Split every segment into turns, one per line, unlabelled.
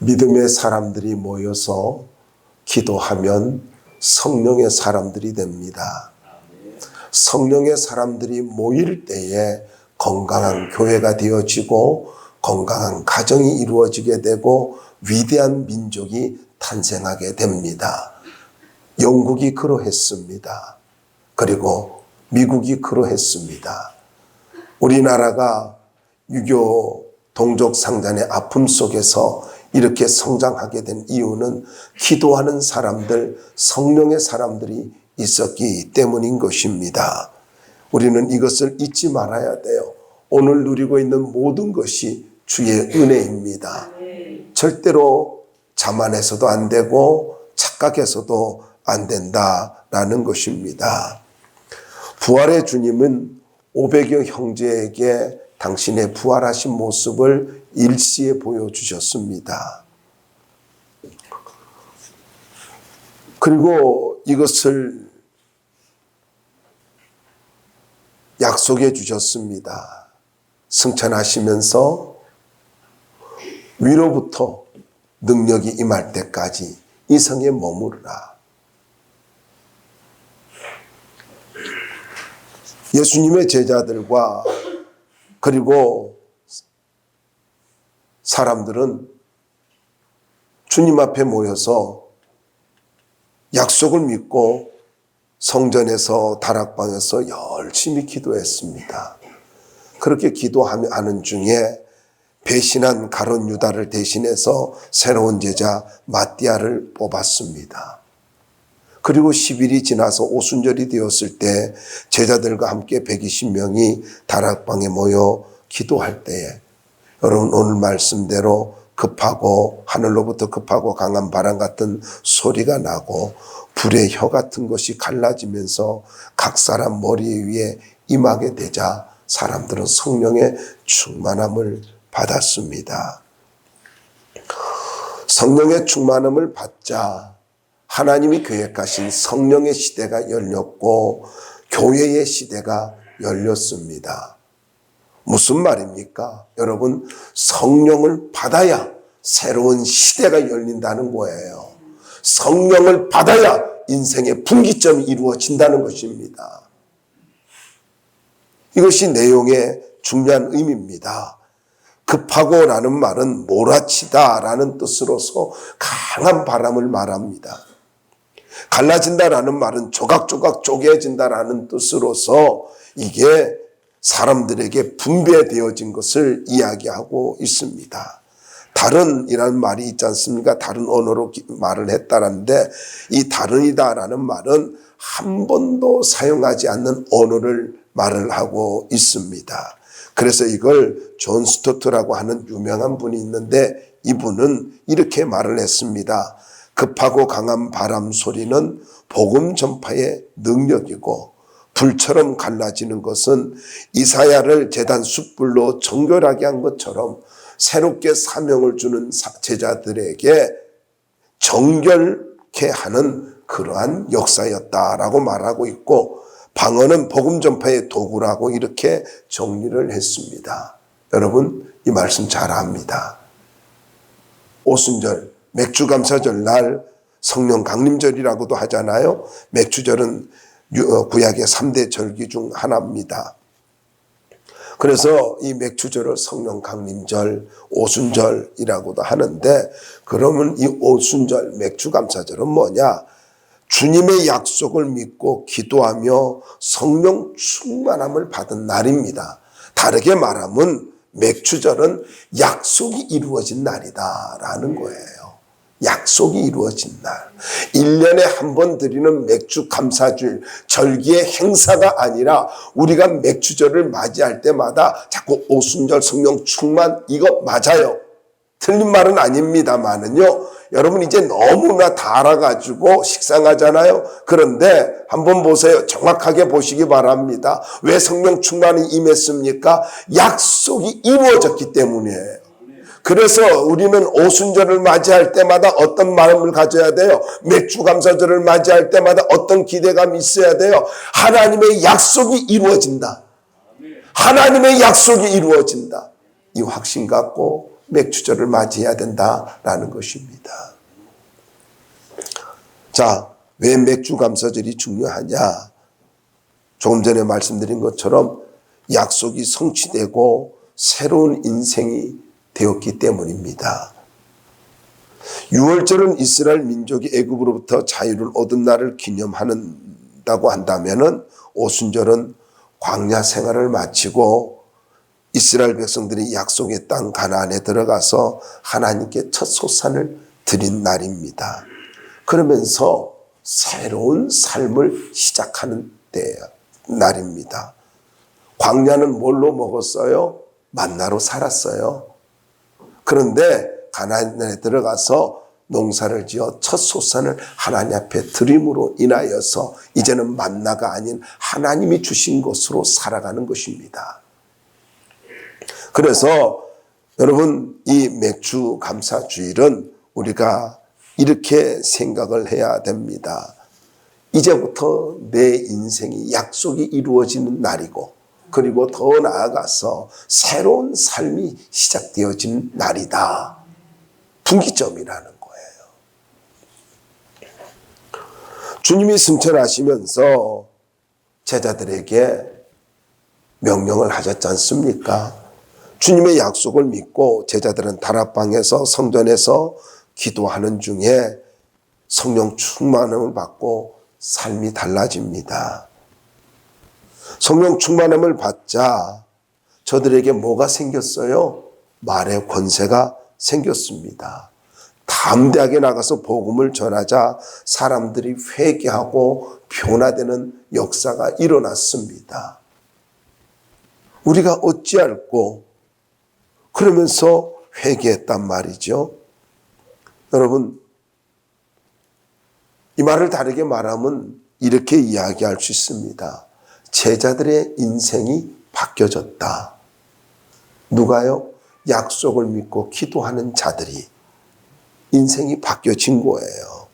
믿음의 사람들이 모여서 기도하면 성령의 사람들이 됩니다. 성령의 사람들이 모일 때에 건강한 교회가 되어지고 건강한 가정이 이루어지게 되고 위대한 민족이 탄생하게 됩니다. 영국이 그러했습니다. 그리고 미국이 그러했습니다. 우리나라가 유교 동족 상잔의 아픔 속에서 이렇게 성장하게 된 이유는 기도하는 사람들, 성령의 사람들이 있었기 때문인 것입니다. 우리는 이것을 잊지 말아야 돼요. 오늘 누리고 있는 모든 것이 주의 은혜입니다. 절대로 자만해서도 안 되고 착각해서도 안 된다라는 것입니다. 부활의 주님은 500여 형제에게 당신의 부활하신 모습을 일시에 보여주셨습니다. 그리고 이것을 약속해 주셨습니다. 승천하시면서 위로부터 능력이 임할 때까지 이 성에 머무르라. 예수님의 제자들과 그리고 사람들은 주님 앞에 모여서 약속을 믿고 성전에서 다락방에서 열심히 기도했습니다. 그렇게 기도하는 중에 배신한 가룟 유다를 대신해서 새로운 제자 마띠아를 뽑았습니다. 그리고 10일이 지나서 오순절이 되었을 때 제자들과 함께 120명이 다락방에 모여 기도할 때에 여러분 오늘 말씀대로 급하고 하늘로부터 급하고 강한 바람 같은 소리가 나고 불의 혀 같은 것이 갈라지면서 각 사람 머리 위에 임하게 되자 사람들은 성령의 충만함을 받았습니다. 성령의 충만함을 받자 하나님이 계획하신 성령의 시대가 열렸고 교회의 시대가 열렸습니다. 무슨 말입니까? 여러분, 성령을 받아야 새로운 시대가 열린다는 거예요. 성령을 받아야 인생의 분기점이 이루어진다는 것입니다. 이것이 내용의 중요한 의미입니다. 급하고라는 말은 몰아치다라는 뜻으로서 강한 바람을 말합니다. 갈라진다라는 말은 조각조각 쪼개진다라는 뜻으로서 이게 사람들에게 분배되어진 것을 이야기하고 있습니다. 다른이라는 말이 있지 않습니까? 다른 언어로 말을 했다는데 이 다른이다라는 말은 한 번도 사용하지 않는 언어를 말을 하고 있습니다. 그래서 이걸 존 스토트라고 하는 유명한 분이 있는데 이분은 이렇게 말을 했습니다. 급하고 강한 바람 소리는 복음 전파의 능력이고 불처럼 갈라지는 것은 이사야를 제단 숯불로 정결하게 한 것처럼 새롭게 사명을 주는 제자들에게 정결케 하는 그러한 역사였다라고 말하고 있고 방언은 복음 전파의 도구라고 이렇게 정리를 했습니다. 여러분 이 말씀 잘 압니다. 오순절 맥주감사절 날 성령 강림절이라고도 하잖아요. 맥주절은 구약의 3대 절기 중 하나입니다. 그래서 이 맥주절을 성령 강림절, 오순절이라고도 하는데 그러면 이 오순절 맥주감사절은 뭐냐? 주님의 약속을 믿고 기도하며 성령 충만함을 받은 날입니다. 다르게 말하면 맥주절은 약속이 이루어진 날이다라는 거예요. 약속이 이루어진 날. 1년에 한 번 드리는 맥주 감사주일, 절기의 행사가 아니라 우리가 맥주절을 맞이할 때마다 자꾸 오순절 성령 충만 이거 맞아요. 틀린 말은 아닙니다만은요. 여러분 이제 너무나 다 알아가지고 식상하잖아요. 그런데 한번 보세요. 정확하게 보시기 바랍니다. 왜 성령 충만이 임했습니까? 약속이 이루어졌기 때문이에요. 그래서 우리는 오순절을 맞이할 때마다 어떤 마음을 가져야 돼요? 맥주감사절을 맞이할 때마다 어떤 기대감이 있어야 돼요? 하나님의 약속이 이루어진다. 하나님의 약속이 이루어진다. 이 확신 갖고 맥주절을 맞이해야 된다라는 것입니다. 자, 왜 맥주 감사절이 중요하냐? 조금 전에 말씀드린 것처럼 약속이 성취되고 새로운 인생이 되었기 때문입니다. 유월절은 이스라엘 민족이 애굽으로부터 자유를 얻은 날을 기념한다고 한다면은 오순절은 광야 생활을 마치고 이스라엘 백성들이 약속의 땅 가나안에 들어가서 하나님께 첫 소산을 드린 날입니다. 그러면서 새로운 삶을 시작하는 날입니다. 광야는 뭘로 먹었어요? 만나로 살았어요. 그런데 가나안에 들어가서 농사를 지어 첫 소산을 하나님 앞에 드림으로 인하여서 이제는 만나가 아닌 하나님이 주신 것으로 살아가는 것입니다. 그래서 여러분, 이 맥주 감사주일은 우리가 이렇게 생각을 해야 됩니다. 이제부터 내 인생이 약속이 이루어지는 날이고, 그리고 더 나아가서 새로운 삶이 시작되어지는 날이다. 분기점이라는 거예요. 주님이 승천하시면서 제자들에게 명령을 하셨지 않습니까? 주님의 약속을 믿고 제자들은 다락방에서 성전에서 기도하는 중에 성령 충만함을 받고 삶이 달라집니다. 성령 충만함을 받자 저들에게 뭐가 생겼어요? 말의 권세가 생겼습니다. 담대하게 나가서 복음을 전하자 사람들이 회개하고 변화되는 역사가 일어났습니다. 우리가 어찌할꼬 그러면서 회개했단 말이죠. 여러분, 이 말을 다르게 말하면 이렇게 이야기할 수 있습니다. 제자들의 인생이 바뀌어졌다. 누가요? 약속을 믿고 기도하는 자들이 인생이 바뀌어진 거예요.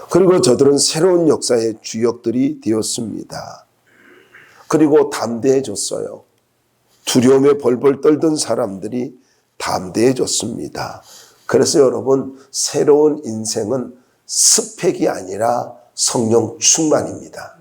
그리고 저들은 새로운 역사의 주역들이 되었습니다. 그리고 담대해졌어요. 두려움에 벌벌 떨던 사람들이 담대해졌습니다. 그래서 여러분, 새로운 인생은 스펙이 아니라 성령 충만입니다.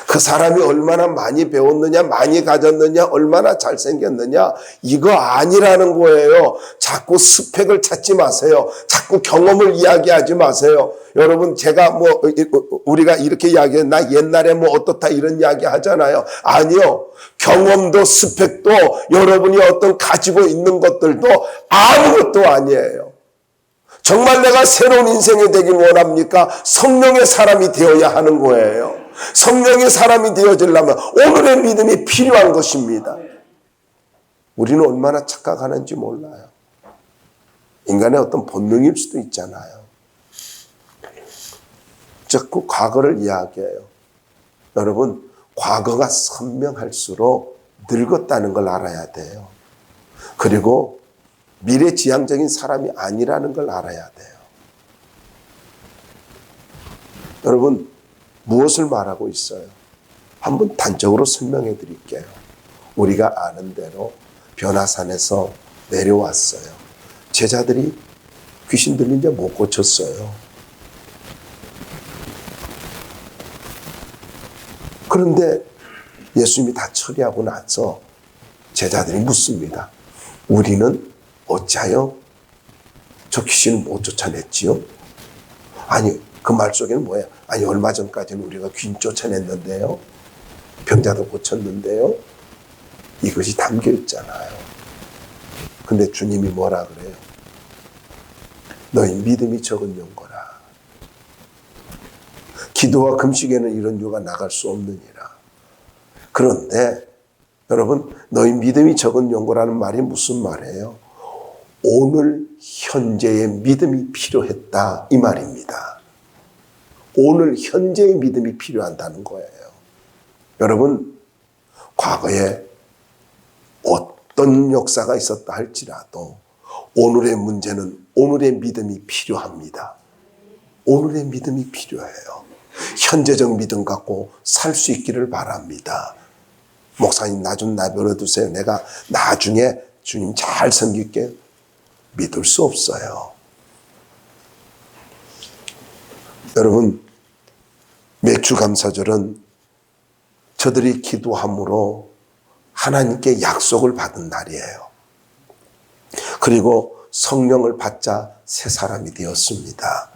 그 사람이 얼마나 많이 배웠느냐, 많이 가졌느냐, 얼마나 잘생겼느냐, 이거 아니라는 거예요. 자꾸 스펙을 찾지 마세요. 자꾸 경험을 이야기하지 마세요. 여러분, 제가 우리가 이렇게 이야기해, 나 옛날에 어떻다 이런 이야기 하잖아요. 아니요. 경험도 스펙도 여러분이 어떤 가지고 있는 것들도 아무것도 아니에요. 정말 내가 새로운 인생이 되길 원합니까? 성령의 사람이 되어야 하는 거예요. 성령의 사람이 되어지려면 오늘의 믿음이 필요한 것입니다. 우리는 얼마나 착각하는지 몰라요. 인간의 어떤 본능일 수도 있잖아요. 자꾸 과거를 이야기해요. 여러분, 과거가 선명할수록 늙었다는 걸 알아야 돼요. 그리고 미래지향적인 사람이 아니라는 걸 알아야 돼요. 여러분, 무엇을 말하고 있어요? 한번 단적으로 설명해 드릴게요. 우리가 아는 대로 변화산에서 내려왔어요. 제자들이 귀신 들린 데 못 고쳤어요. 그런데 예수님이 다 처리하고 나서 제자들이 묻습니다. 우리는 어찌하여 저 귀신을 못 쫓아냈지요? 아니, 그 말 속에는 뭐예요? 아니, 얼마 전까지는 우리가 귀신 쫓아냈는데요. 병자도 고쳤는데요. 이것이 담겨 있잖아요. 근데 주님이 뭐라 그래요? 너희 믿음이 적은 영거라. 기도와 금식에는 이런 유가 나갈 수 없느니라. 그런데 여러분, 너희 믿음이 적은 영거라는 말이 무슨 말이에요? 오늘 현재의 믿음이 필요했다, 이 말입니다. 오늘 현재의 믿음이 필요하다는 거예요. 여러분, 과거에 어떤 역사가 있었다 할지라도 오늘의 문제는 오늘의 믿음이 필요합니다. 오늘의 믿음이 필요해요. 현재적 믿음 갖고 살 수 있기를 바랍니다. 목사님 나 좀 내버려 두세요. 내가 나중에 주님 잘 섬길게요. 믿을 수 없어요. 여러분, 맥주감사절은 저들이 기도함으로 하나님께 약속을 받은 날이에요. 그리고 성령을 받자 새 사람이 되었습니다.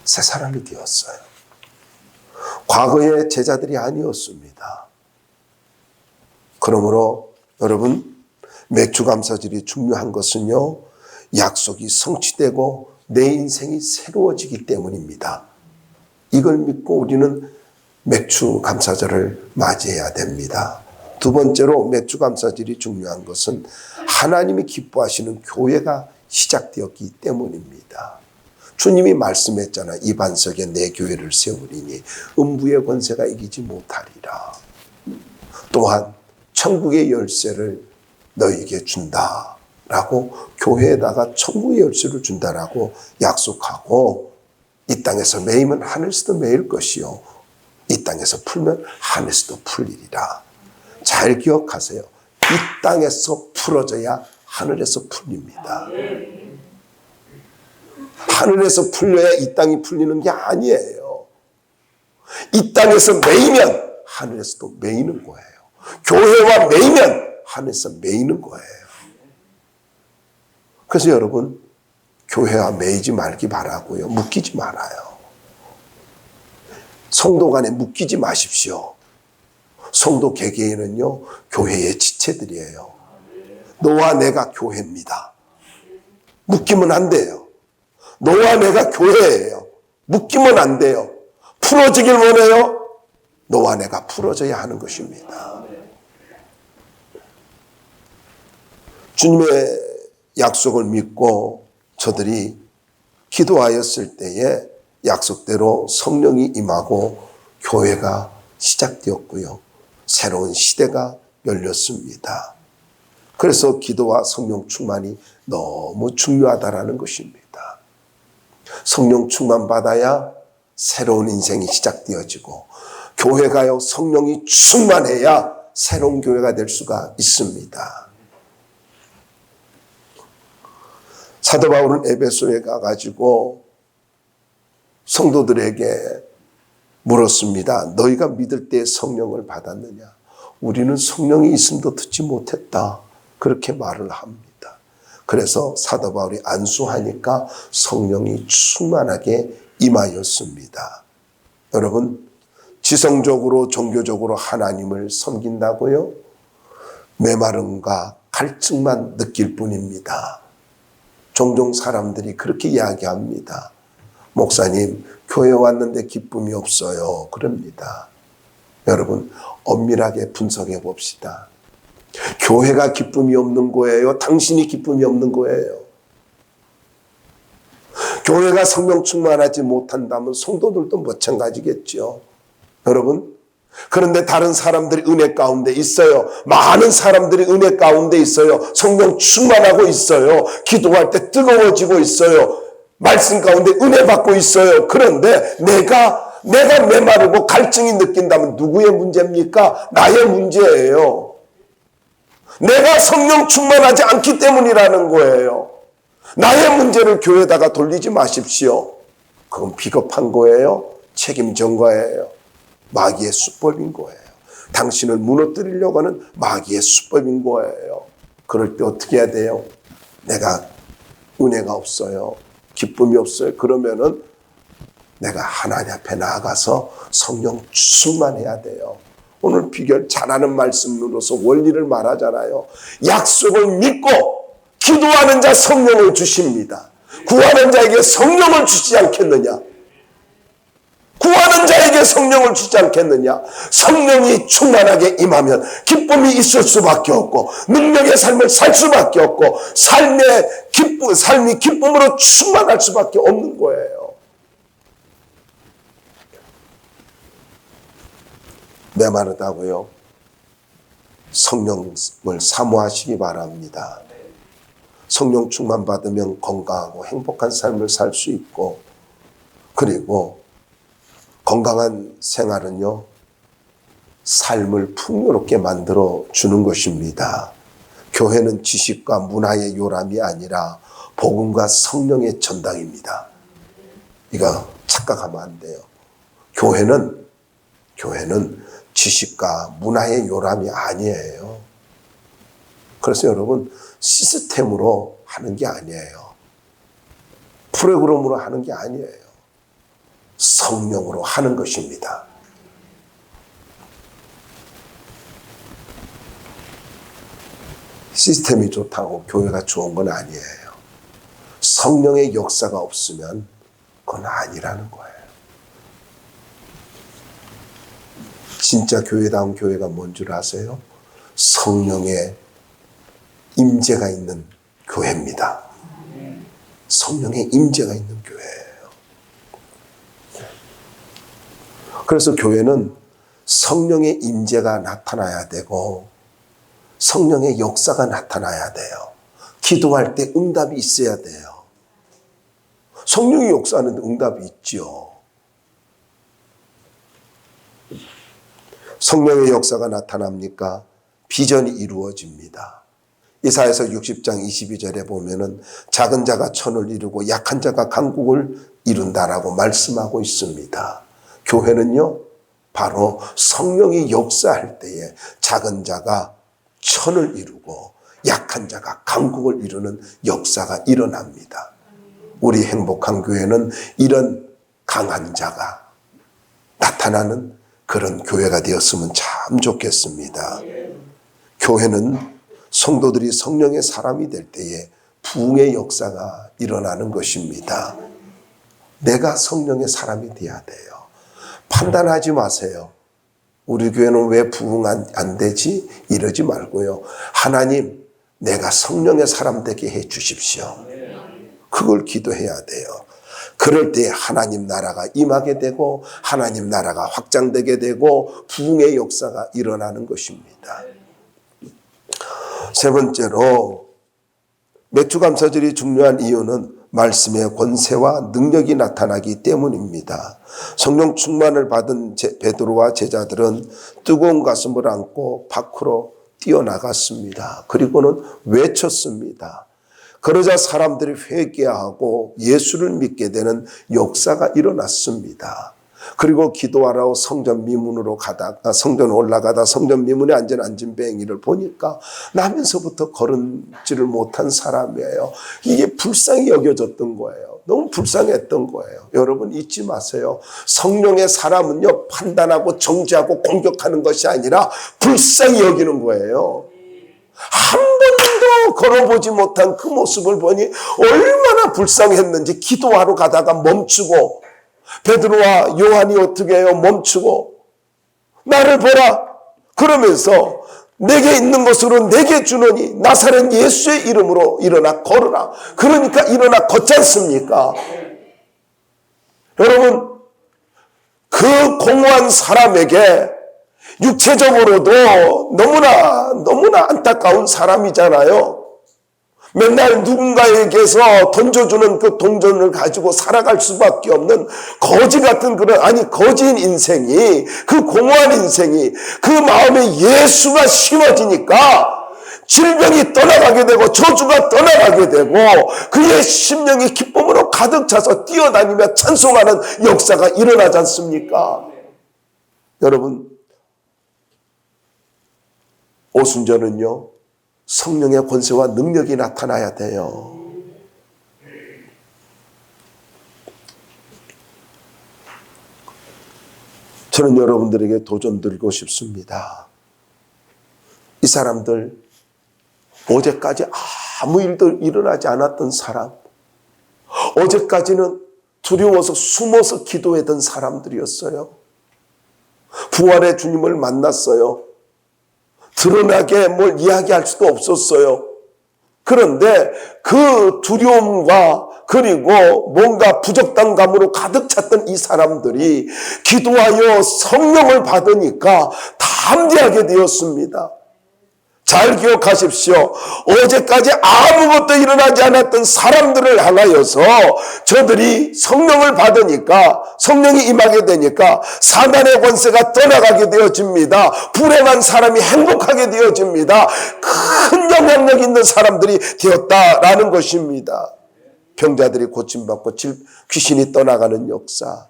새 사람이 되었어요. 과거의 제자들이 아니었습니다. 그러므로 여러분, 맥주감사절이 중요한 것은요, 약속이 성취되고 내 인생이 새로워지기 때문입니다. 이걸 믿고 우리는 맥주감사절을 맞이해야 됩니다. 두 번째로 맥주감사절이 중요한 것은 하나님이 기뻐하시는 교회가 시작되었기 때문입니다. 주님이 말씀했잖아요. 이 반석에 내 교회를 세우리니 음부의 권세가 이기지 못하리라. 또한 천국의 열쇠를 너에게 준다라고, 교회에다가 천국의 열쇠를 준다라고 약속하고, 이 땅에서 매이면 하늘에서도 매일 것이요 이 땅에서 풀면 하늘에서도 풀리리라. 잘 기억하세요. 이 땅에서 풀어져야 하늘에서 풀립니다. 하늘에서 풀려야 이 땅이 풀리는 게 아니에요. 이 땅에서 매이면 하늘에서도 매이는 거예요. 교회와 매이면 하늘에서 매이는 거예요. 그래서 여러분, 교회와 매이지 말기 바라고요. 묶이지 말아요. 성도 간에 묶이지 마십시오. 성도 개개인은요, 교회의 지체들이에요. 너와 내가 교회입니다. 묶이면 안 돼요. 너와 내가 교회예요. 묶이면 안 돼요. 풀어지길 원해요. 너와 내가 풀어져야 하는 것입니다. 주님의 약속을 믿고 저들이 기도하였을 때에 약속대로 성령이 임하고 교회가 시작되었고요. 새로운 시대가 열렸습니다. 그래서 기도와 성령 충만이 너무 중요하다라는 것입니다. 성령 충만 받아야 새로운 인생이 시작되어지고, 교회가요 성령이 충만해야 새로운 교회가 될 수가 있습니다. 사도 바울은 에베소에 가가지고 성도들에게 물었습니다. 너희가 믿을 때 성령을 받았느냐? 우리는 성령이 있음도 듣지 못했다. 그렇게 말을 합니다. 그래서 사도 바울이 안수하니까 성령이 충만하게 임하였습니다. 여러분, 지성적으로 종교적으로 하나님을 섬긴다고요? 메마름과 갈증만 느낄 뿐입니다. 종종 사람들이 그렇게 이야기합니다. 목사님, 교회 왔는데 기쁨이 없어요. 그럽니다. 여러분, 엄밀하게 분석해 봅시다. 교회가 기쁨이 없는 거예요? 당신이 기쁨이 없는 거예요? 교회가 성령 충만하지 못한다면 성도들도 마찬가지겠죠. 여러분, 그런데 다른 사람들이 은혜 가운데 있어요. 많은 사람들이 은혜 가운데 있어요. 성령 충만하고 있어요. 기도할 때 뜨거워지고 있어요. 말씀 가운데 은혜 받고 있어요. 그런데 내가 메마르고 갈증이 느낀다면 누구의 문제입니까? 나의 문제예요. 내가 성령 충만하지 않기 때문이라는 거예요. 나의 문제를 교회에다가 돌리지 마십시오. 그건 비겁한 거예요. 책임 전가예요. 마귀의 수법인 거예요. 당신을 무너뜨리려고 하는 마귀의 수법인 거예요. 그럴 때 어떻게 해야 돼요? 내가 은혜가 없어요. 기쁨이 없어요. 그러면은 내가 하나님 앞에 나아가서 성령 충만해야 돼요. 오늘 비결 잘하는 말씀으로서 원리를 말하잖아요. 약속을 믿고 기도하는 자 성령을 주십니다. 구하는 자에게 성령을 주지 않겠느냐? 구하는 자에게 성령을 주지 않겠느냐? 성령이 충만하게 임하면 기쁨이 있을 수밖에 없고, 능력의 삶을 살 수밖에 없고, 삶이 기쁨으로 충만할 수밖에 없는 거예요. 메마르다고요? 성령을 사모하시기 바랍니다. 성령 충만 받으면 건강하고 행복한 삶을 살 수 있고, 그리고 건강한 생활은요, 삶을 풍요롭게 만들어 주는 것입니다. 교회는 지식과 문화의 요람이 아니라 복음과 성령의 전당입니다. 이거 착각하면 안 돼요. 교회는 지식과 문화의 요람이 아니에요. 그래서 여러분, 시스템으로 하는 게 아니에요. 프로그램으로 하는 게 아니에요. 성령으로 하는 것입니다. 시스템이 좋다고 교회가 좋은 건 아니에요. 성령의 역사가 없으면 그건 아니라는 거예요. 진짜 교회다운 교회가 뭔 줄 아세요? 성령의 임재가 있는 교회입니다. 성령의 임재가 있는 교회예요. 그래서 교회는 성령의 임재가 나타나야 되고 성령의 역사가 나타나야 돼요. 기도할 때 응답이 있어야 돼요. 성령의 역사하는데 응답이 있죠. 성령의 역사가 나타납니까? 비전이 이루어집니다. 이사야서 60장 22절에 보면은 작은 자가 천을 이루고 약한 자가 강국을 이룬다라고 말씀하고 있습니다. 교회는요, 바로 성령이 역사할 때에 작은 자가 천을 이루고 약한 자가 강국을 이루는 역사가 일어납니다. 우리 행복한 교회는 이런 강한 자가 나타나는 그런 교회가 되었으면 참 좋겠습니다. 교회는 성도들이 성령의 사람이 될 때에 부흥의 역사가 일어나는 것입니다. 내가 성령의 사람이 되어야 돼요. 판단하지 마세요. 우리 교회는 왜 부흥 안 되지? 이러지 말고요. 하나님, 내가 성령의 사람 되게 해 주십시오. 그걸 기도해야 돼요. 그럴 때 하나님 나라가 임하게 되고 하나님 나라가 확장되게 되고 부흥의 역사가 일어나는 것입니다. 세 번째로 맥주감사절이 중요한 이유는 말씀의 권세와 능력이 나타나기 때문입니다. 성령 충만을 받은 베드로와 제자들은 뜨거운 가슴을 안고 밖으로 뛰어나갔습니다. 그리고는 외쳤습니다. 그러자 사람들이 회개하고 예수를 믿게 되는 역사가 일어났습니다. 그리고 기도하러 성전 미문으로 가다가 성전 올라가다 성전 미문에 앉은 안진뱅이를 보니까 나면서부터 걸음지를 못한 사람이에요. 이게 불쌍히 여겨졌던 거예요. 너무 불쌍했던 거예요. 여러분 잊지 마세요. 성령의 사람은요, 판단하고 정죄하고 공격하는 것이 아니라 불쌍히 여기는 거예요. 한 번도 걸어보지 못한 그 모습을 보니 얼마나 불쌍했는지 기도하러 가다가 멈추고, 베드로와 요한이 어떻게 해요? 멈추고 나를 보라 그러면서 내게 있는 것으로 내게 주노니 나사렛 예수의 이름으로 일어나 걸으라. 그러니까 일어나 걷지 않습니까? 여러분, 그 공허한 사람에게 육체적으로도 너무나 안타까운 사람이잖아요. 맨날 누군가에게서 던져주는 그 동전을 가지고 살아갈 수밖에 없는 거지 같은 거지인 인생이, 그 공허한 인생이 그 마음에 예수가 심어지니까 질병이 떠나가게 되고 저주가 떠나가게 되고 그의 심령이 기쁨으로 가득 차서 뛰어다니며 찬송하는 역사가 일어나지 않습니까? 여러분, 오순절은요, 성령의 권세와 능력이 나타나야 돼요. 저는 여러분들에게 도전 드리고 싶습니다. 이 사람들, 어제까지 아무 일도 일어나지 않았던 사람, 어제까지는 두려워서 숨어서 기도했던 사람들이었어요. 부활의 주님을 만났어요. 드러나게 뭘 이야기할 수도 없었어요. 그런데 그 두려움과 그리고 뭔가 부적당감으로 가득 찼던 이 사람들이 기도하여 성령을 받으니까 담대하게 되었습니다. 잘 기억하십시오. 어제까지 아무것도 일어나지 않았던 사람들을 향하여서 저들이 성령을 받으니까, 성령이 임하게 되니까 사단의 권세가 떠나가게 되어집니다. 불행한 사람이 행복하게 되어집니다. 큰 영향력 있는 사람들이 되었다라는 것입니다. 병자들이 고침받고 귀신이 떠나가는 역사.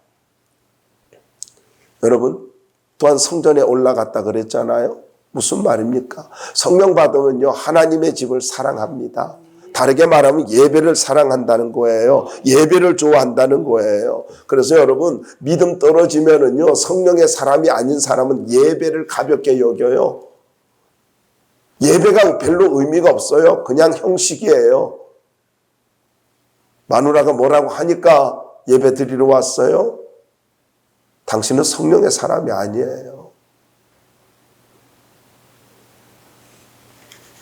여러분, 또한 성전에 올라갔다 그랬잖아요. 무슨 말입니까? 성령 받으면요, 하나님의 집을 사랑합니다. 다르게 말하면 예배를 사랑한다는 거예요. 예배를 좋아한다는 거예요. 그래서 여러분, 믿음 떨어지면은요, 성령의 사람이 아닌 사람은 예배를 가볍게 여겨요. 예배가 별로 의미가 없어요. 그냥 형식이에요. 마누라가 뭐라고 하니까 예배 드리러 왔어요? 당신은 성령의 사람이 아니에요.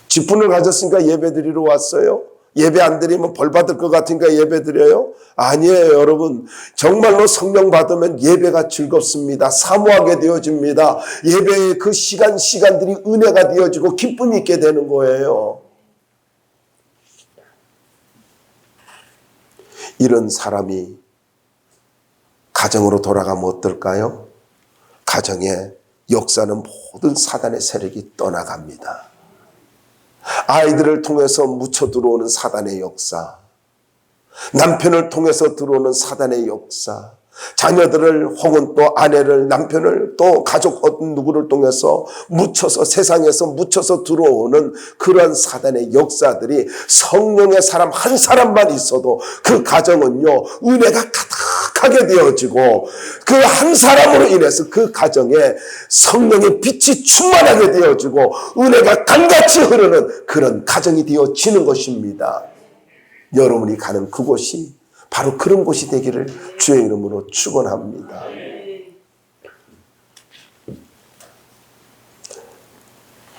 직분을 가졌으니까 예배 드리러 왔어요? 예배 안 드리면 벌 받을 것 같으니까 예배 드려요? 아니에요, 여러분. 정말로 성령 받으면 예배가 즐겁습니다. 사모하게 되어집니다. 예배의 그 시간들이 은혜가 되어지고 기쁨이 있게 되는 거예요. 이런 사람이 가정으로 돌아가면 어떨까요? 가정의 역사는 모든 사단의 세력이 떠나갑니다. 아이들을 통해서 묻혀 들어오는 사단의 역사, 남편을 통해서 들어오는 사단의 역사, 자녀들을 혹은 또 아내를, 남편을, 또 가족 어떤 누구를 통해서 묻혀서, 세상에서 묻혀서 들어오는 그런 사단의 역사들이 성령의 사람 한 사람만 있어도 그 가정은요, 은혜가 가득하게 되어지고 그 한 사람으로 인해서 그 가정에 성령의 빛이 충만하게 되어지고 은혜가 강같이 흐르는 그런 가정이 되어지는 것입니다. 여러분이 가는 그곳이 바로 그런 곳이 되기를 주의 이름으로 축원합니다.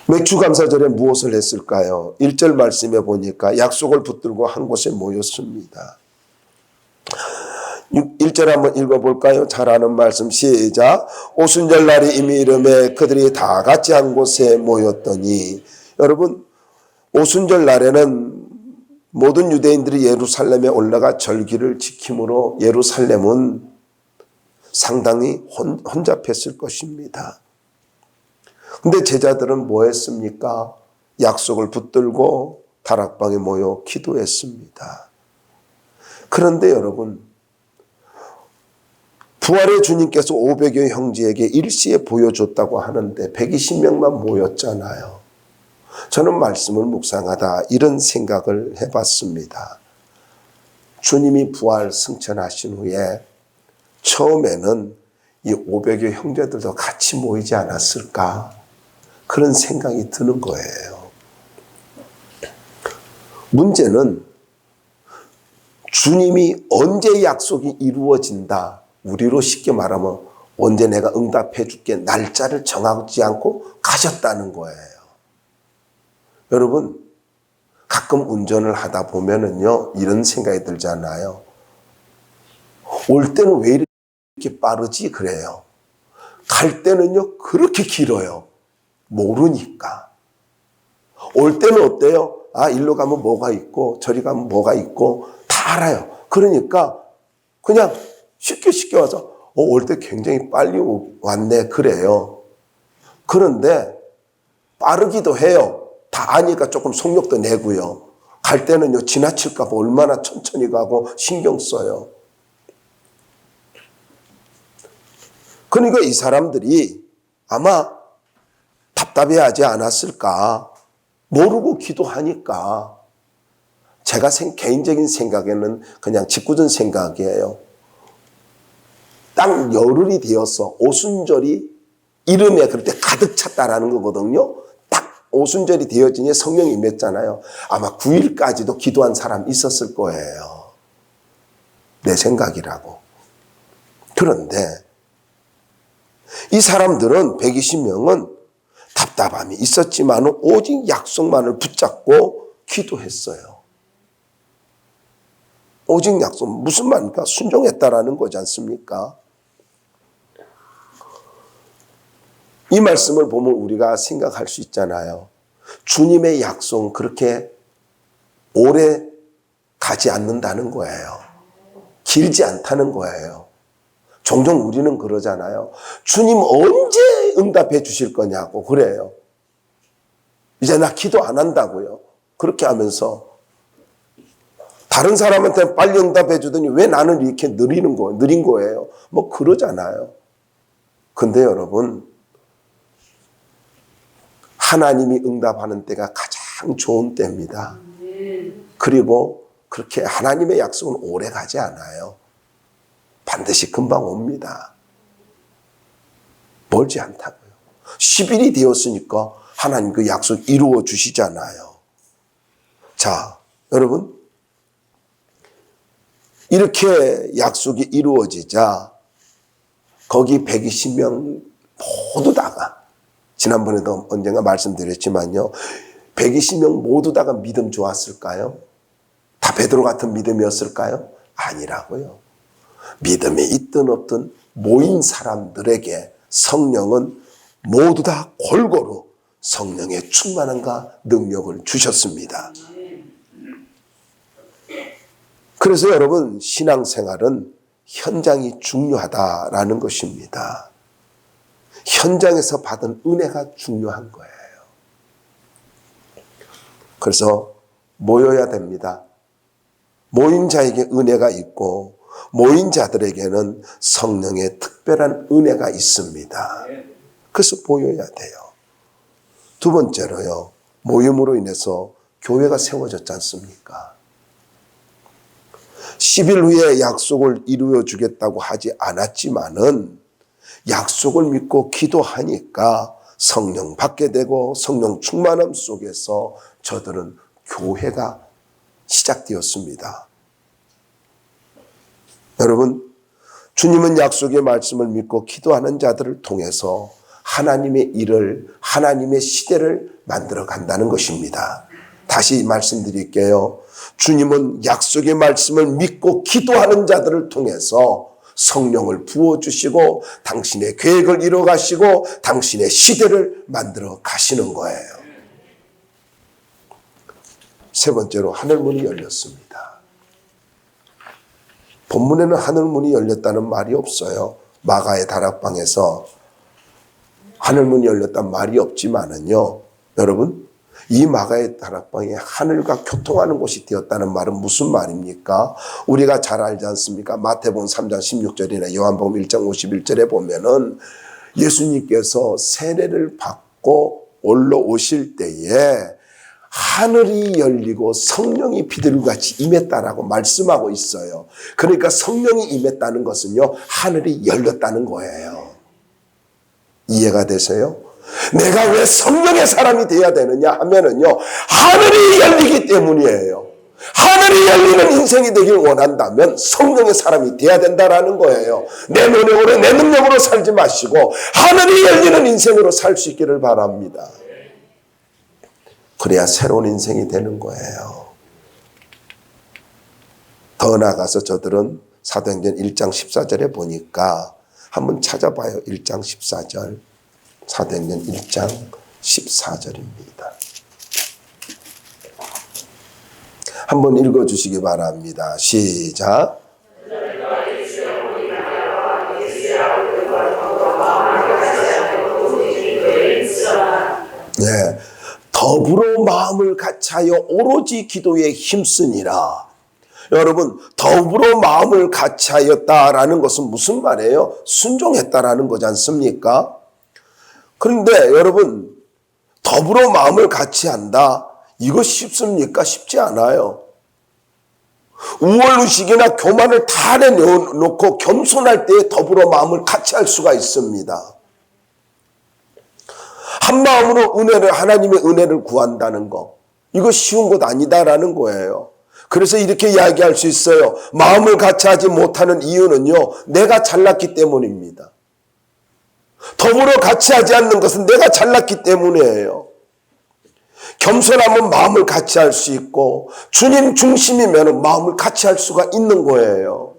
맥주감사절에 무엇을 했을까요? 1절 말씀에 보니까 약속을 붙들고 한 곳에 모였습니다. 1절 한번 읽어볼까요? 잘 아는 말씀 시작. 오순절 날이 이미 이름에 그들이 다 같이 한 곳에 모였더니, 여러분, 오순절 날에는 모든 유대인들이 예루살렘에 올라가 절기를 지킴으로 예루살렘은 상당히 혼잡했을 것입니다. 근데 제자들은 뭐 했습니까? 약속을 붙들고 다락방에 모여 기도했습니다. 그런데 여러분, 부활의 주님께서 500여 형제에게 일시에 보여줬다고 하는데 120명만 모였잖아요. 저는 말씀을 묵상하다 이런 생각을 해봤습니다. 주님이 부활 승천하신 후에 처음에는 이 500여 형제들도 같이 모이지 않았을까? 그런 생각이 드는 거예요. 문제는 주님이 언제 약속이 이루어진다. 우리로 쉽게 말하면 언제 내가 응답해 줄게 날짜를 정하지 않고 가셨다는 거예요. 여러분, 가끔 운전을 하다 보면은요, 이런 생각이 들잖아요. 올 때는 왜 이렇게 빠르지? 그래요. 갈 때는요, 그렇게 길어요. 모르니까. 올 때는 어때요? 아, 일로 가면 뭐가 있고, 저리 가면 뭐가 있고, 다 알아요. 그러니까, 그냥 쉽게 와서, 올 때 굉장히 빨리 왔네. 그래요. 그런데, 빠르기도 해요. 다 아니까 조금 속력도 내고요. 갈 때는요, 지나칠까 봐 얼마나 천천히 가고 신경 써요. 그러니까 이 사람들이 아마 답답해하지 않았을까. 모르고 기도하니까. 제가 개인적인 생각에는 그냥 짓궂은 생각이에요. 딱 열흘이 되어서 오순절이 이름에 그때 가득 찼다라는 거거든요. 오순절이 되어지니 성령이 임했잖아요. 아마 9일까지도 기도한 사람 있었을 거예요. 내 생각이라고. 그런데 이 사람들은 120명은 답답함이 있었지만 오직 약속만을 붙잡고 기도했어요. 오직 약속, 무슨 말입니까? 순종했다라는 거지 않습니까? 이 말씀을 보면 우리가 생각할 수 있잖아요. 주님의 약속은 그렇게 오래 가지 않는다는 거예요. 길지 않다는 거예요. 종종 우리는 그러잖아요. 주님 언제 응답해 주실 거냐고 그래요. 이제 나 기도 안 한다고요. 그렇게 하면서 다른 사람한테 빨리 응답해 주더니 왜 나는 이렇게 느린 거예요. 뭐 그러잖아요. 근데 여러분, 하나님이 응답하는 때가 가장 좋은 때입니다. 그리고 그렇게 하나님의 약속은 오래 가지 않아요. 반드시 금방 옵니다. 멀지 않다고요. 10일이 되었으니까 하나님 그 약속 이루어 주시잖아요. 자, 여러분, 이렇게 약속이 이루어지자 거기 120명 모두 다가, 지난번에도 언젠가 말씀드렸지만요, 120명 모두 다가 믿음 좋았을까요? 다 베드로 같은 믿음이었을까요? 아니라고요. 믿음이 있든 없든 모인 사람들에게 성령은 모두 다 골고루 성령의 충만함과 능력을 주셨습니다. 그래서 여러분, 신앙생활은 현장이 중요하다라는 것입니다. 현장에서 받은 은혜가 중요한 거예요. 그래서 모여야 됩니다. 모인 자에게 은혜가 있고 모인 자들에게는 성령의 특별한 은혜가 있습니다. 그래서 모여야 돼요. 두 번째로요, 모임으로 인해서 교회가 세워졌지 않습니까? 10일 후에 약속을 이루어 주겠다고 하지 않았지만은 약속을 믿고 기도하니까 성령 받게 되고 성령 충만함 속에서 저들은 교회가 시작되었습니다. 여러분, 주님은 약속의 말씀을 믿고 기도하는 자들을 통해서 하나님의 일을, 하나님의 시대를 만들어 간다는 것입니다. 다시 말씀드릴게요. 주님은 약속의 말씀을 믿고 기도하는 자들을 통해서 성령을 부어주시고 당신의 계획을 이루어 가시고 당신의 시대를 만들어 가시는 거예요. 세 번째로 하늘문이 열렸습니다. 본문에는 하늘문이 열렸다는 말이 없어요. 마가의 다락방에서 하늘문이 열렸다는 말이 없지만은요, 여러분, 이 마가의 다락방이 하늘과 교통하는 곳이 되었다는 말은 무슨 말입니까? 우리가 잘 알지 않습니까? 마태복음 3장 16절이나 요한복음 1장 51절에 보면은 예수님께서 세례를 받고 올라오실 때에 하늘이 열리고 성령이 비둘기같이 임했다라고 말씀하고 있어요. 그러니까 성령이 임했다는 것은요, 하늘이 열렸다는 거예요. 이해가 되세요? 내가 왜 성령의 사람이 되어야 되느냐 하면은요, 하늘이 열리기 때문이에요. 하늘이 열리는 인생이 되길 원한다면 성령의 사람이 되어야 된다라는 거예요. 내 노력으로, 내 능력으로 살지 마시고 하늘이 열리는 인생으로 살 수 있기를 바랍니다. 그래야 새로운 인생이 되는 거예요. 더 나아가서 저들은 사도행전 1장 14절에 보니까 한번 찾아봐요. 1장 14절. 사도행전 1장 14절입니다. 한번 읽어주시기 바랍니다. 시작. 네, 더불어 마음을 같이하여 오로지 기도에 힘쓰니라. 여러분, 더불어 마음을 같이하였다라는 것은 무슨 말이에요? 순종했다라는 거지 않습니까? 그런데 여러분, 더불어 마음을 같이한다, 이거 쉽습니까? 쉽지 않아요. 우월의식이나 교만을 다 내놓고 겸손할 때 더불어 마음을 같이할 수가 있습니다. 한 마음으로 하나님의 은혜를 구한다는 거, 이거 쉬운 것 아니다라는 거예요. 그래서 이렇게 이야기할 수 있어요. 마음을 같이하지 못하는 이유는요, 내가 잘났기 때문입니다. 더불어 같이하지 않는 것은 내가 잘났기 때문이에요. 겸손하면 마음을 같이할 수 있고 주님 중심이면 마음을 같이할 수가 있는 거예요.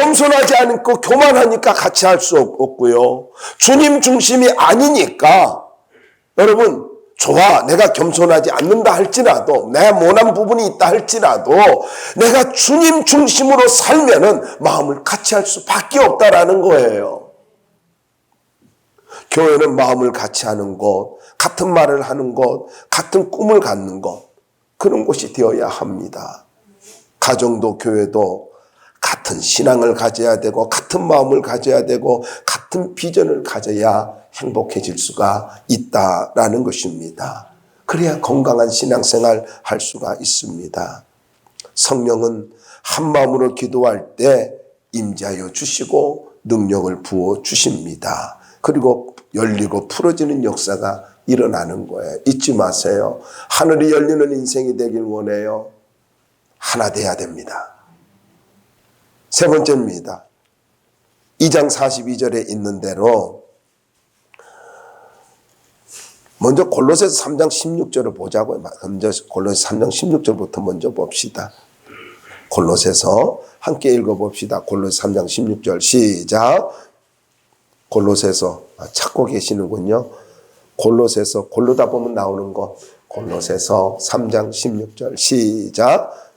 겸손하지 않고 교만하니까 같이 할 수 없고요. 주님 중심이 아니니까 여러분 좋아, 내가 겸손하지 않는다 할지라도, 내 모난 부분이 있다 할지라도 내가 주님 중심으로 살면은 마음을 같이 할 수밖에 없다라는 거예요. 교회는 마음을 같이 하는 곳, 같은 말을 하는 곳, 같은 꿈을 갖는 곳, 그런 곳이 되어야 합니다. 가정도 교회도 같은 신앙을 가져야 되고 같은 마음을 가져야 되고 같은 비전을 가져야 행복해질 수가 있다라는 것입니다. 그래야 건강한 신앙생활 할 수가 있습니다. 성령은 한 마음으로 기도할 때 임재하여 주시고 능력을 부어 주십니다. 그리고 열리고 풀어지는 역사가 일어나는 거예요. 잊지 마세요. 하늘이 열리는 인생이 되길 원해요. 하나 돼야 됩니다. 세 번째입니다. 2장 42절에 있는 대로 먼저 골로새서 3장 16절을 보자고요. 먼저 골로새 3장 16절부터 먼저 봅시다. 골로새서 함께 읽어봅시다. 골로새 3장 16절 시작. 골로새서 찾고 계시는군요. 골로새서 골로다 보면 나오는 거. 골로새서 3장 16절 시작.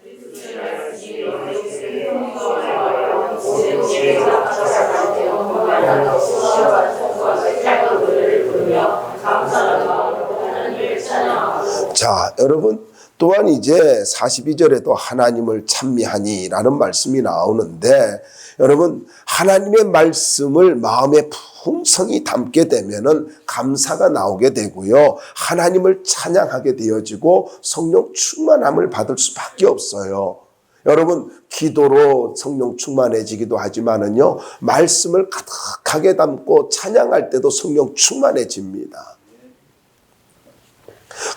자, 여러분 또한 이제 42절에도 하나님을 찬미하니라는 말씀이 나오는데 여러분 하나님의 말씀을 마음에 풍성히 담게 되면은 감사가 나오게 되고요. 하나님을 찬양하게 되어지고 성령 충만함을 받을 수밖에 없어요. 여러분 기도로 성령 충만해지기도 하지만은요. 말씀을 가득하게 담고 찬양할 때도 성령 충만해집니다.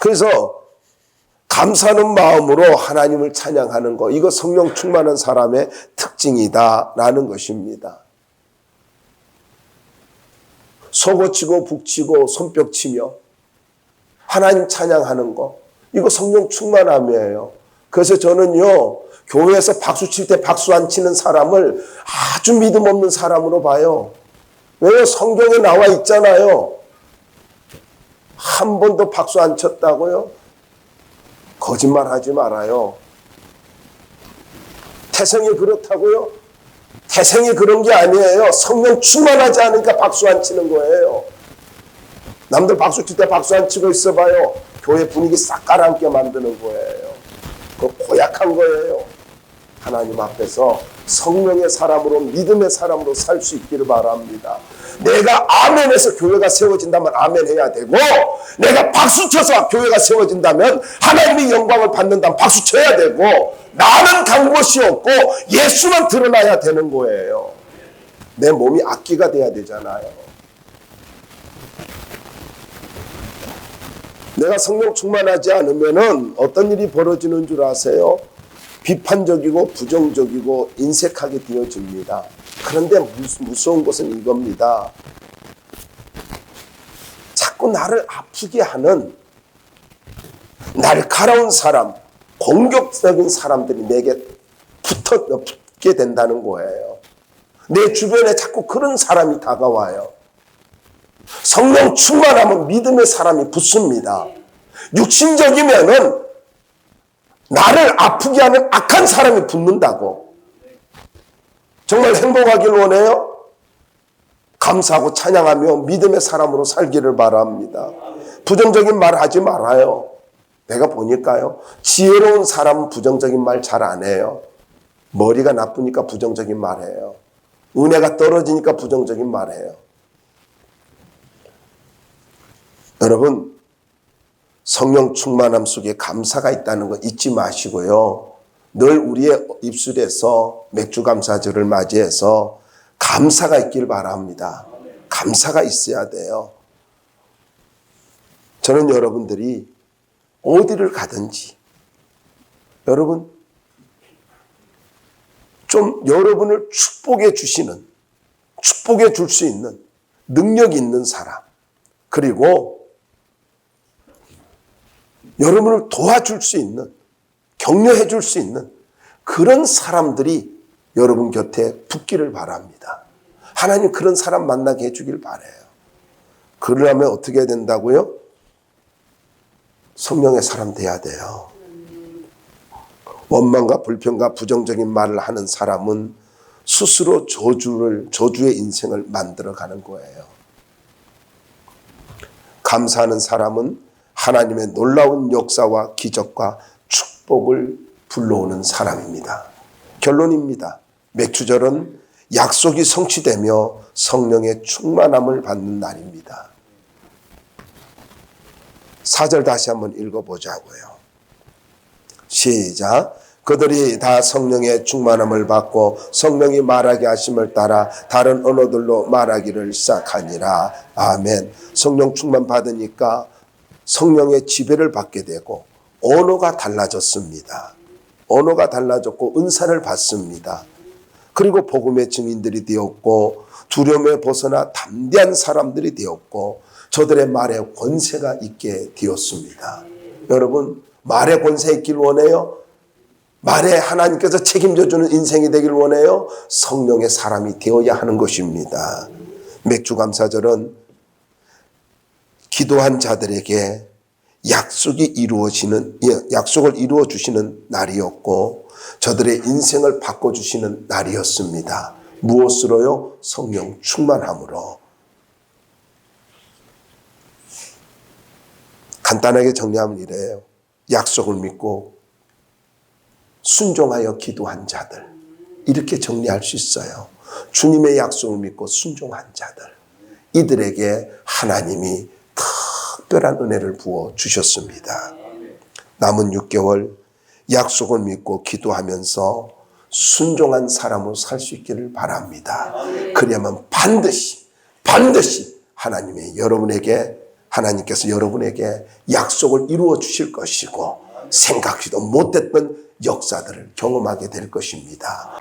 그래서 감사하는 마음으로 하나님을 찬양하는 것, 이거 성령 충만한 사람의 특징이다라는 것입니다. 속어치고 북치고 손뼉치며 하나님 찬양하는 것, 이거 성령 충만함이에요. 그래서 저는요, 교회에서 박수 칠 때 박수 안 치는 사람을 아주 믿음 없는 사람으로 봐요. 왜요? 성경에 나와 있잖아요. 한 번도 박수 안 쳤다고요? 거짓말 하지 말아요. 태생이 그렇다고요? 태생이 그런 게 아니에요. 성령 충만하지 않으니까 박수 안 치는 거예요. 남들 박수 칠 때 박수 안 치고 있어봐요. 교회 분위기 싹 가라앉게 만드는 거예요. 그거 고약한 거예요. 하나님 앞에서 성령의 사람으로 믿음의 사람으로 살 수 있기를 바랍니다. 내가 아멘해서 교회가 세워진다면 아멘해야 되고 내가 박수쳐서 교회가 세워진다면 하나님의 영광을 받는다면 박수쳐야 되고 나는 간 곳이 없고 예수만 드러나야 되는 거예요. 내 몸이 악기가 돼야 되잖아요. 내가 성령 충만하지 않으면 어떤 일이 벌어지는 줄 아세요? 비판적이고 부정적이고 인색하게 되어집니다. 그런데 무서운 것은 이겁니다. 자꾸 나를 아프게 하는 날카로운 사람, 공격적인 사람들이 내게 붙게 된다는 거예요. 내 주변에 자꾸 그런 사람이 다가와요. 성령 충만하면 믿음의 사람이 붙습니다. 육신적이면은 나를 아프게 하는 악한 사람이 붙는다고. 정말 행복하길 원해요? 감사하고 찬양하며 믿음의 사람으로 살기를 바랍니다. 부정적인 말 하지 말아요. 내가 보니까요. 지혜로운 사람은 부정적인 말 잘 안 해요. 머리가 나쁘니까 부정적인 말 해요. 은혜가 떨어지니까 부정적인 말 해요. 여러분 성령 충만함 속에 감사가 있다는 거 잊지 마시고요. 늘 우리의 입술에서 맥주 감사절을 맞이해서 감사가 있길 바랍니다. 감사가 있어야 돼요. 저는 여러분들이 어디를 가든지 여러분 좀 여러분을 축복해 주시는, 축복해 줄 수 있는 능력 있는 사람, 그리고 여러분을 도와줄 수 있는, 격려해 줄 수 있는 그런 사람들이 여러분 곁에 붙기를 바랍니다. 하나님 그런 사람 만나게 해주길 바라요. 그러려면 어떻게 해야 된다고요? 성령의 사람 돼야 돼요. 원망과 불평과 부정적인 말을 하는 사람은 스스로 저주의 인생을 만들어가는 거예요. 감사하는 사람은 하나님의 놀라운 역사와 기적과 축복을 불러오는 사람입니다. 결론입니다. 맥주절은 약속이 성취되며 성령의 충만함을 받는 날입니다. 4절 다시 한번 읽어보자고요. 시작. 그들이 다 성령의 충만함을 받고 성령이 말하게 하심을 따라 다른 언어들로 말하기를 시작하니라. 아멘. 성령 충만 받으니까 성령의 지배를 받게 되고 언어가 달라졌습니다. 언어가 달라졌고 은사를 받습니다. 그리고 복음의 증인들이 되었고 두려움에 벗어나 담대한 사람들이 되었고 저들의 말에 권세가 있게 되었습니다. 여러분 말에 권세 있길 원해요? 말에 하나님께서 책임져주는 인생이 되길 원해요? 성령의 사람이 되어야 하는 것입니다. 맥주감사절은 기도한 자들에게 약속을 이루어 주시는 날이었고 저들의 인생을 바꿔주시는 날이었습니다. 무엇으로요? 성령 충만함으로. 간단하게 정리하면 이래요. 약속을 믿고 순종하여 기도한 자들, 이렇게 정리할 수 있어요. 주님의 약속을 믿고 순종한 자들, 이들에게 하나님이 특별한 은혜를 부어 주셨습니다. 남은 6개월 약속을 믿고 기도하면서 순종한 사람으로 살 수 있기를 바랍니다. 그래야만 반드시 하나님께서 여러분에게 약속을 이루어 주실 것이고 생각지도 못했던 역사들을 경험하게 될 것입니다.